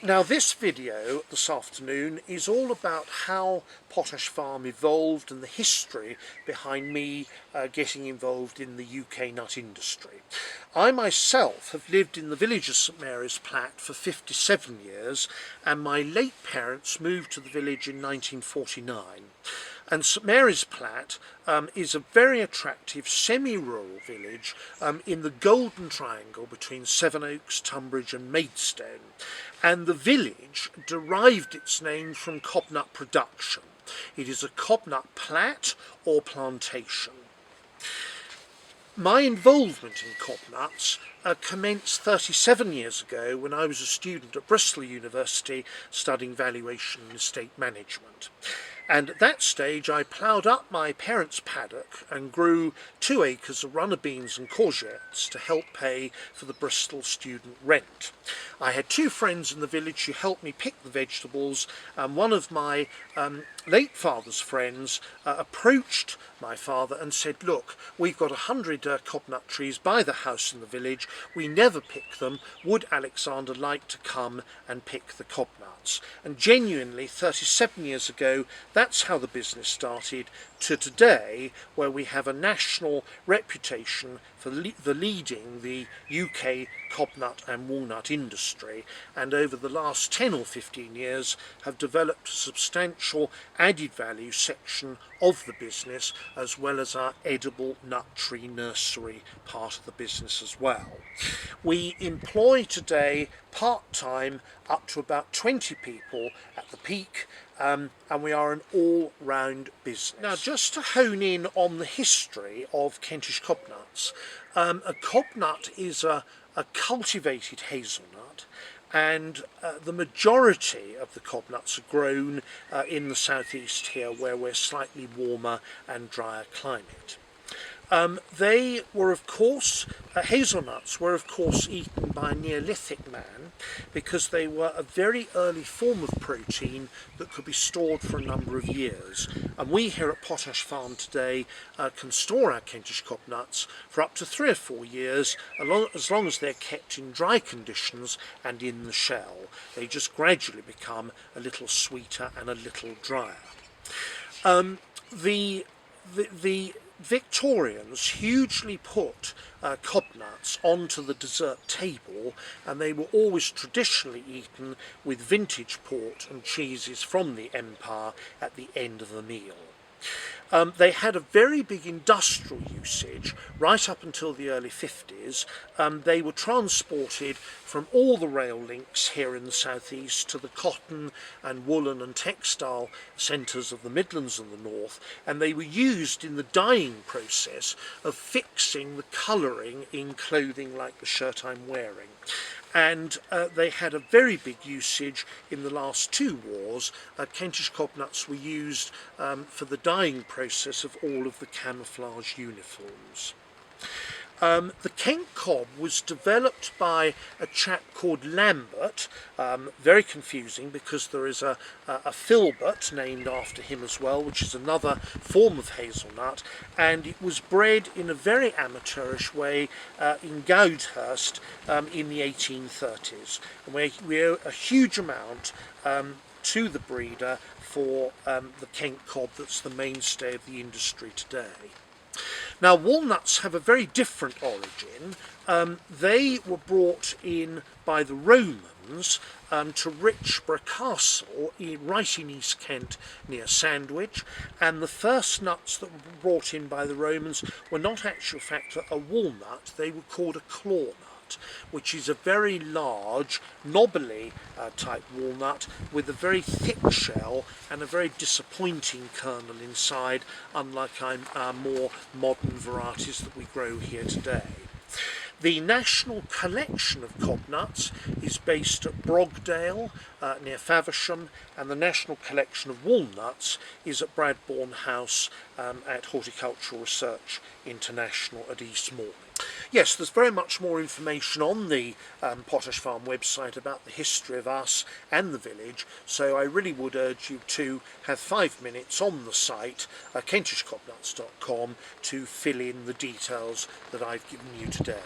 Now this video this afternoon is all about how Potash Farm evolved and the history behind me getting involved in the UK nut industry. I myself have lived in the village of St Mary's Platt for 57 years, and my late parents moved to the village in 1949. And St Mary's Platt is a very attractive semi-rural village in the Golden Triangle between Sevenoaks, Tunbridge and Maidstone. And the village derived its name from cobnut production. It is a cobnut plat or plantation. My involvement in cobnuts commenced 37 years ago when I was a student at Bristol University studying valuation and estate management. And at that stage I ploughed up my parents' paddock and grew 2 acres of runner beans and courgettes to help pay for the Bristol student rent. I had 2 friends in the village who helped me pick the vegetables, and one of my late father's friends approached my father and said, "Look, we've got 100 cobnut trees by the house in the village. We never pick them. Would Alexander like to come and pick the cobnuts?" And genuinely, 37 years ago, that's how the business started, to today, where we have a national reputation for leading the UK cobnut and walnut industry, and over the last 10 or 15 years have developed a substantial added value section of the business, as well as our edible nut tree nursery part of the business as well. We employ today part-time up to about 20 people at the peak, and we are an all-round business. Now, just to hone in on the history of Kentish cobnuts, a cobnut is a cultivated hazelnut, and the majority of the cobnuts are grown in the southeast here, where we're slightly warmer and drier climate. They were, of course, hazelnuts were of course eaten by a Neolithic man, because they were a very early form of protein that could be stored for a number of years. And we here at Potash Farm today can store our Kentish cobnuts for up to 3 or 4 years, as long as they're kept in dry conditions and in the shell. They just gradually become a little sweeter and a little drier. The Victorians hugely put cobnuts onto the dessert table, and they were always traditionally eaten with vintage port and cheeses from the empire at the end of the meal. They had a very big industrial usage right up until the early 50s. They were transported from all the rail links here in the southeast to the cotton and woolen and textile centres of the Midlands and the north, and they were used in the dyeing process of fixing the colouring in clothing like the shirt I'm wearing. And they had a very big usage in the last 2 wars. Kentish cobnuts were used for the dyeing process of all of the camouflage uniforms. The Kent cob was developed by a chap called Lambert, very confusing because there is a filbert named after him as well, which is another form of hazelnut, and it was bred in a very amateurish way in Goudhurst in the 1830s. And we owe a huge amount to the breeder for the Kent cob that's the mainstay of the industry today. Now, walnuts have a very different origin. They were brought in by the Romans to Richborough Castle right in East Kent near Sandwich, and the first nuts that were brought in by the Romans were not actually, in fact, a walnut. They were called a clawnut, which is a very large, knobbly type walnut with a very thick shell and a very disappointing kernel inside, unlike our more modern varieties that we grow here today. The National Collection of Cobnuts is based at Brogdale near Faversham, and the National Collection of Walnuts is at Bradbourne House at Horticultural Research International at East Malling. Yes, there's very much more information on the Potash Farm website about the history of us and the village, so I really would urge you to have 5 minutes on the site, kentishcobnuts.com, to fill in the details that I've given you today.